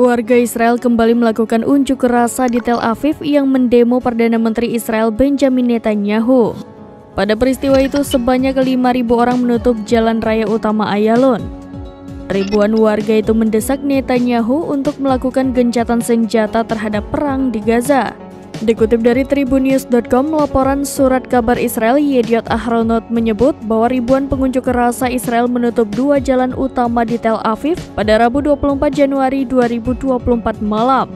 Warga Israel kembali melakukan unjuk rasa di Tel Aviv yang mendemo Perdana Menteri Israel Benjamin Netanyahu. Pada peristiwa itu, sebanyak 5.000 orang menutup jalan raya utama Ayalon. Ribuan warga itu mendesak Netanyahu untuk melakukan gencatan senjata terhadap perang di Gaza. Dikutip dari Tribunnews.com, laporan surat kabar Israel Yediot Ahronot menyebut bahwa ribuan pengunjuk rasa Israel menutup 2 jalan utama di Tel Aviv pada Rabu 24 Januari 2024 malam.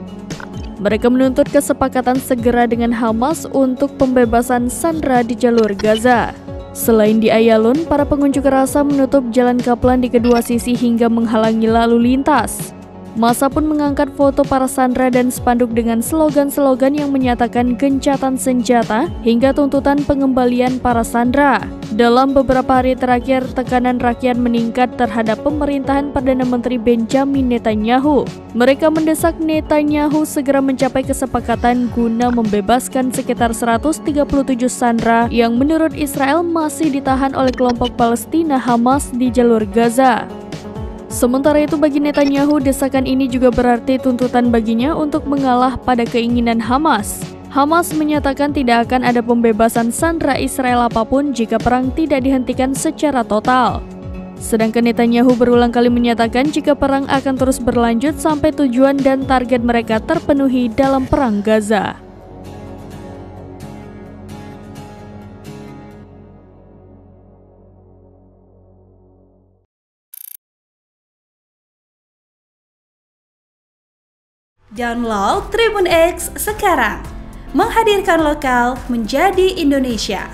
Mereka menuntut kesepakatan segera dengan Hamas untuk pembebasan sandera di jalur Gaza. Selain di Ayalon, para pengunjuk rasa menutup jalan Kaplan di kedua sisi hingga menghalangi lalu lintas. Massa pun mengangkat foto para sandera dan spanduk dengan slogan-slogan yang menyatakan gencatan senjata hingga tuntutan pengembalian para sandera. Dalam beberapa hari terakhir, tekanan rakyat meningkat terhadap pemerintahan Perdana Menteri Benjamin Netanyahu. Mereka mendesak Netanyahu segera mencapai kesepakatan guna membebaskan sekitar 137 sandera yang menurut Israel masih ditahan oleh kelompok Palestina Hamas di jalur Gaza. Sementara itu, bagi Netanyahu, desakan ini juga berarti tuntutan baginya untuk mengalah pada keinginan Hamas. Hamas menyatakan tidak akan ada pembebasan sandera Israel apapun jika perang tidak dihentikan secara total. Sedangkan Netanyahu berulang kali menyatakan jika perang akan terus berlanjut sampai tujuan dan target mereka terpenuhi dalam perang Gaza. Download Tribun X sekarang, menghadirkan lokal menjadi Indonesia.